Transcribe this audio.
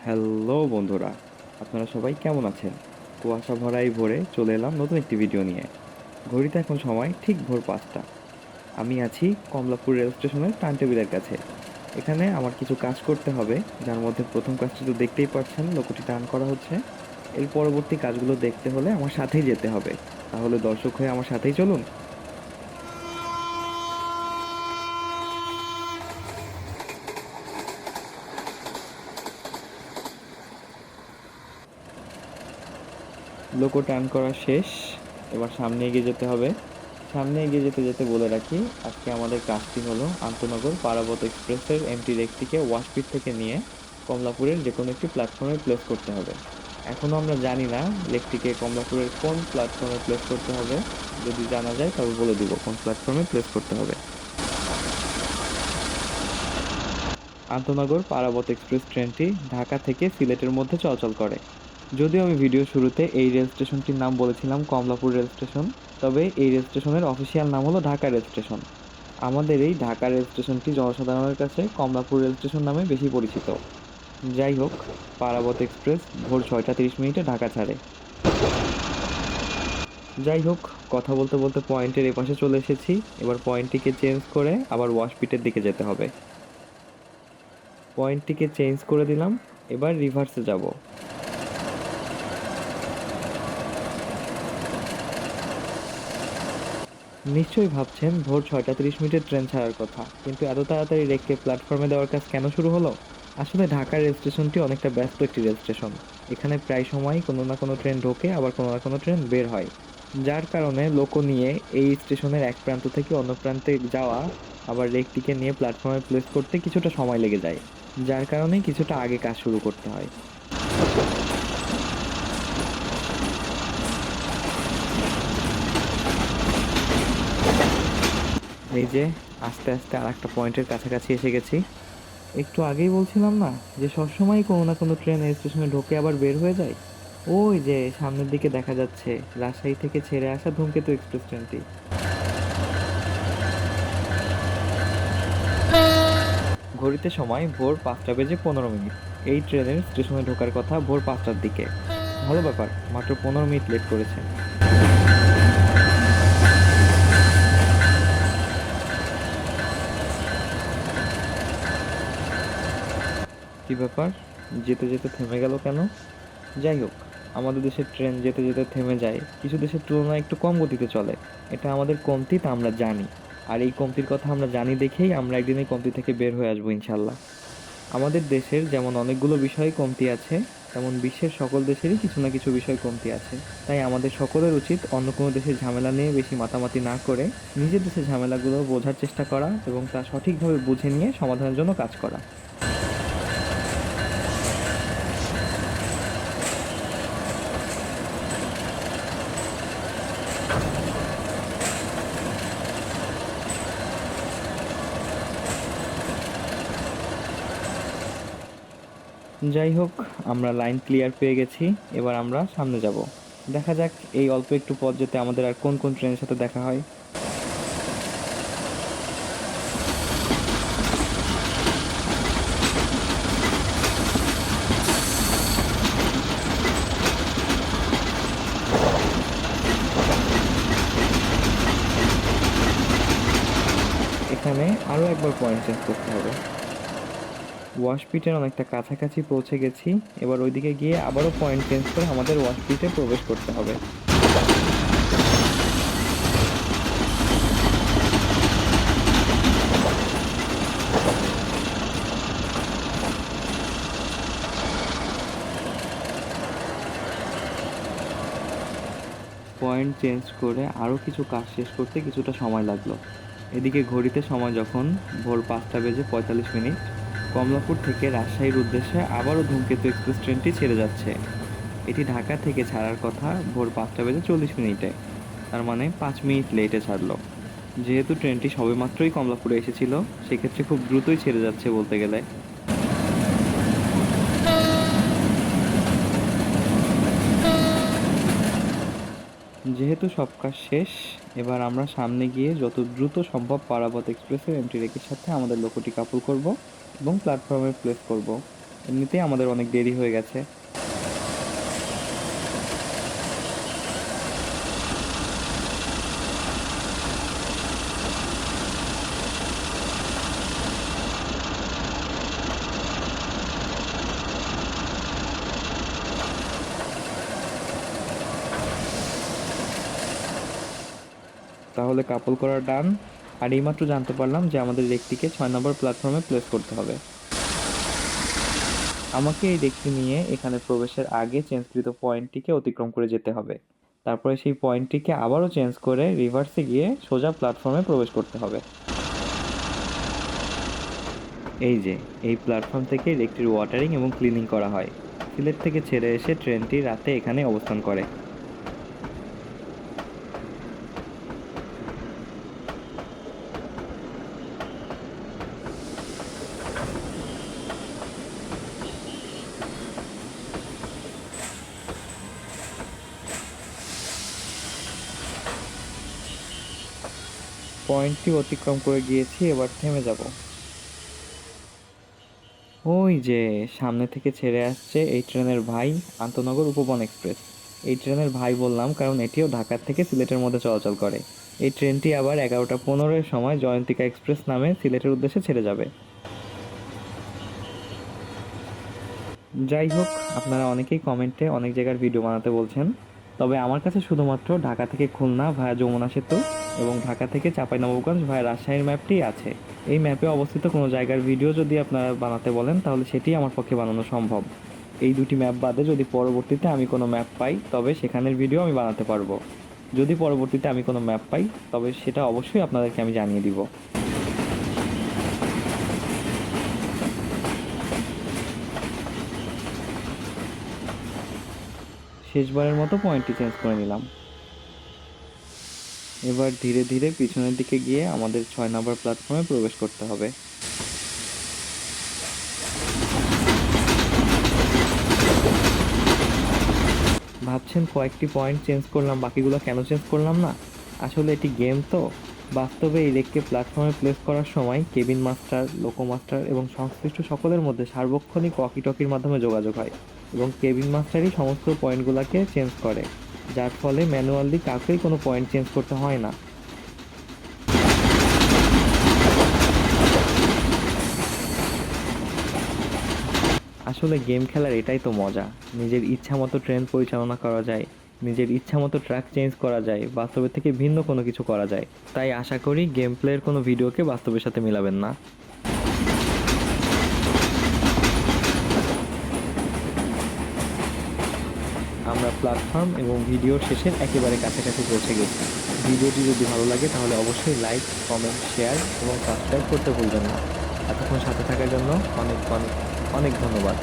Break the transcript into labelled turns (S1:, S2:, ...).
S1: Hello বন্ধুরা, আপনারা সবাই কেমন আছেন? কুয়াশা ভরাই ভোরে চলে এলাম নতুন একটি ভিডিও নিয়ে। ঘড়িতে এখন সময় ঠিক ভোর ৫টা। আমি আছি কমলাপুর রেল স্টেশনের টাইম টেবিলের কাছে। এখানে আমার কিছু কাজ করতে হবে, যার মধ্যে প্রথম কাজটি তো দেখতেই পাচ্ছেন, লোকোটি টার্ন করা হচ্ছে। এর পরবর্তী কাজগুলো দেখতে হলে আমার সাথেই যেতে হবে। তাহলে দর্শক হয়ে আমার সাথেই চলুন। লোকো টার্ন করা শেষ। এবার সামনে এগিয়ে যেতে হবে। সামনে এগিয়ে যেতে যেতে বলে রাখি, আজকে আমাদের কাজটি হলো আন্তনগর পারাবত এক্সপ্রেসের এমটি রেকটিকে ওয়াশপিট থেকে নিয়ে কমলাপুরের যে কোনো একটি প্ল্যাটফর্মে প্লেস করতে হবে। এখনও আমরা জানি না লেকটিকে কমলাপুরের কোন প্ল্যাটফর্মে প্লেস করতে হবে। যদি জানা যায় তবে বলে দিব কোন প্ল্যাটফর্মে প্লেস করতে হবে। আন্তনগর পারাবত এক্সপ্রেস ট্রেনটি ঢাকা থেকে সিলেটের মধ্যে চলাচল করে। যদিও আমি ভিডিও শুরুতে এই রেল স্টেশনটির নাম বলেছিলাম কমলাপুর রেল স্টেশন, তবে এই রেল স্টেশনের অফিসিয়াল নাম হলো ঢাকা রেল স্টেশন। আমাদের এই ঢাকা রেল স্টেশনটি জনসাধারণের কাছে কমলাপুর রেল স্টেশন নামে বেশি পরিচিত। যাই হোক, পারাবত এক্সপ্রেস ভোর 6টা 30 মিনিটে ঢাকা ছাড়ে। যাই হোক, কথা বলতে বলতে পয়েন্টের এপাশে চলে এসেছি। এবার পয়েন্টটিকে চেঞ্জ করে আবার ওয়াশপিটের দিকে যেতে হবে। পয়েন্টটিকে চেঞ্জ করে দিলাম, এবার রিভার্সে যাব। নিশ্চয়ই ভাবছেন ভোর 6টা 30 মিনিটের ট্রেন ছাড়ার কথা, কিন্তু এত তাড়াতাড়ি রেককে প্ল্যাটফর্মে দেওয়ার কাজ কেন শুরু হলো? আসলে ঢাকা রেল স্টেশনটি অনেকটা ব্যস্ত একটি রেল স্টেশন। এখানে প্রায় সময়ই কোনো না কোনো ট্রেন ঢোকে, আবার কোনো না কোনো ট্রেন বের হয়। যার কারণে লোকো নিয়ে এই স্টেশনের এক প্রান্ত থেকে অন্য প্রান্তে যাওয়া, আবার রেকটিকে নিয়ে প্ল্যাটফর্মে প্লেস করতে কিছুটা সময় লেগে যায়। যার কারণে কিছুটা আগে কাজ শুরু করতে হয়। এই যে আস্তে আস্তে আর একটা পয়েন্টের কাছাকাছি এসে গেছি। একটু আগেই বলছিলাম না যে সবসময় কোনো না কোনো ট্রেন এই স্টেশনে ঢোকে আবার বের হয়ে যায়। ওই যে সামনের দিকে দেখা যাচ্ছে রাজশাহী থেকে ছেড়ে আসা ধূমকেতু এক্সপ্রেস ট্রেনটি। ঘড়িতে সময় ভোর 5টা বেজে 15 মিনিট। এই ট্রেনের স্টেশনে ঢোকার কথা ভোর 5টার দিকে। ভালো ব্যাপার, মাত্র 15 মিনিট লেট করেছে। কি ব্যাপার, যেতে যেতে থেমে গেল কেন? যাই হোক, আমাদের দেশের ট্রেন যেতে যেতে থেমে যায়, কিছু দেশের তুলনায় একটু কম গতিতে চলে। এটা আমাদের কমতি, তা আমরা জানি। আর এই কমতির কথা আমরা জানি দেখেই আমরা একদিন এই কমতি থেকে বের হয়ে আসবো ইনশাল্লাহ। আমাদের দেশের যেমন অনেকগুলো বিষয়ে কমতি আছে, তেমন বিশ্বের সকল দেশেরই কিছু না কিছু বিষয় কমতি আছে। তাই আমাদের সকলের উচিত অন্য কোনো দেশের ঝামেলা নিয়ে বেশি মাতামাতি না করে নিজের দেশের ঝামেলাগুলো বোঝার চেষ্টা করা এবং তা সঠিকভাবে বুঝে নিয়ে সমাধানের জন্য কাজ করা। যাই হোক, আমরা লাইন ক্লিয়ার পেয়ে গেছি। এবার আমরা সামনে যাব। দেখা যাক এই অল্প একটু পথ যেতে আমাদের আর কোন কোন ট্রেনের সাথে দেখা হয়। এখানে আরও একবার পয়েন্ট চেঞ্জ করতে হবে। ওয়াশপিটের অনেকটা কাছাকাছি পৌঁছে গেছি। এবার ওইদিকে গিয়ে আবারও পয়েন্ট চেঞ্জ করে আমাদের ওয়াশপিটে প্রবেশ করতে হবে। পয়েন্ট চেঞ্জ করে আরও কিছু কাজ শেষ করতে কিছুটা সময় লাগলো। এদিকে ঘড়িতে সময় যখন ভোর 5টা বেজে 45 মিনিট, কমলাপুর থেকে রাজশাহীর উদ্দেশ্যে আবারও ধূমকেতু এক্সপ্রেস ট্রেনটি ছেড়ে যাচ্ছে। এটি ঢাকা থেকে ছাড়ার কথা ভোর 5টা বেজে 40 মিনিটে, তার মানে 5 মিনিট লেটে ছাড়লো। যেহেতু ট্রেনটি সবেমাত্রই কমলাপুরে এসেছিল, সেক্ষেত্রে খুব দ্রুতই ছেড়ে যাচ্ছে বলতে গেলে। যেহেতু সব কাজ শেষ, এবার আমরা সামনে গিয়ে যত দ্রুত সম্ভব পারাবত এক্সপ্রেসের এমটি রেকের সাথে আমাদের লোকোটি কাপল করব এবং প্ল্যাটফর্মে প্লেস করব। এমনিতেই আমাদের অনেক দেরি হয়ে গেছে। তাহলে কাপল করা ডান। আর এইমাত্র জানতে পারলাম যে আমাদের রেকটিকে 6 নম্বর প্ল্যাটফর্মে প্লেস করতে হবে। আমাকে এই রেকটি নিয়ে এখানে প্রবেশের আগে চেঞ্জকৃত পয়েন্টটিকে অতিক্রম করে যেতে হবে। তারপরে সেই পয়েন্টটিকে আবারও চেঞ্জ করে রিভার্সে গিয়ে সোজা প্ল্যাটফর্মে প্রবেশ করতে হবে। এই যে এই প্ল্যাটফর্ম থেকে রেকটির ওয়াটারিং এবং ক্লিনিং করা হয়। সিলেট থেকে ছেড়ে এসে ট্রেনটি রাতে এখানে অবস্থান করে। পয়েন্টটি অতিক্রম করে গিয়েছি, এবার থেমে যাব। ওই যে সামনে থেকে ছেড়ে আসছে এই ট্রেনের ভাই, আন্তনগর উপবন এক্সপ্রেস। এই ট্রেনের ভাই বললাম কারণ এটিও ঢাকার থেকে সিলেটের মধ্যে চলাচল করে। এই ট্রেনটি আবার 11টা 15-এর সময় জয়ন্তিকা এক্সপ্রেস নামে সিলেটের উদ্দেশ্যে ছেড়ে যাবে। যাই হোক, আপনারা অনেকেই কমেন্টে অনেক জায়গার ভিডিও বানাতে বলছেন, তবে আমার কাছে শুধুমাত্র ঢাকা থেকে খুলনা ভায়া যমুনা সেতু এবং ঢাকা থেকে চাঁপাইনবাবগঞ্জ ভায়া রাজশাহীর ম্যাপটি আছে। এই ম্যাপে অবস্থিত কোনো জায়গার ভিডিও যদি আপনারা বানাতে বলেন তাহলে সেটি আমার পক্ষে বানানো সম্ভব। এই দুটি ম্যাপ বাদে যদি পরবর্তীতে আমি কোনো ম্যাপ পাই তবে সেখানের ভিডিও আমি বানাতে পারবো। যদি পরবর্তীতে আমি কোনো ম্যাপ পাই তবে সেটা অবশ্যই আপনাদেরকে আমি জানিয়ে দিব। শেষবারের মতো পয়েন্টটি চেঞ্জ করে নিলাম। এবার ধীরে ধীরে পিছনের দিকে গিয়ে আমাদের 6 নম্বর প্ল্যাটফর্মে প্রবেশ করতে হবে। ভাবছেন কয়েকটি পয়েন্ট চেঞ্জ করলাম, বাকিগুলো কেন চেঞ্জ করলাম না? আসলে এটি গেম তো। বাস্তবে এই রেককে প্ল্যাটফর্মে প্লেস করার সময় কেবিন মাস্টার, লোকো মাস্টার এবং সংশ্লিষ্ট সকলের মধ্যে সার্বক্ষণিক ওয়াকি টকির মাধ্যমে যোগাযোগ হয় এবং কেবিন মাস্টারই সমস্ত পয়েন্টগুলোকে চেঞ্জ করে, যার ফলে ম্যানুয়ালি কাউকেই কোনো পয়েন্ট চেঞ্জ করতে হয় না। আসলে গেম খেলার এটাই তো মজা, নিজের ইচ্ছা মতো ট্রেন পরিচালনা করা যায়, নিজের ইচ্ছা মতো ট্র্যাক চেঞ্জ করা যায়, বাস্তবের থেকে ভিন্ন কোনো কিছু করা যায়। তাই আশা করি গেম প্লের কোনো ভিডিওকে বাস্তবের সাথে মিলাবেন না। আমরা প্ল্যাটফর্ম এবং ভিডিওর শেষের একেবারে কাছাকাছি পৌঁছে গেছি। ভিডিওটি যদি ভালো লাগে তাহলে অবশ্যই লাইক, কমেন্ট, শেয়ার এবং সাবস্ক্রাইব করতে ভুলবেন না। এতক্ষণ সাথে থাকার জন্য অনেক অনেক অনেক ধন্যবাদ।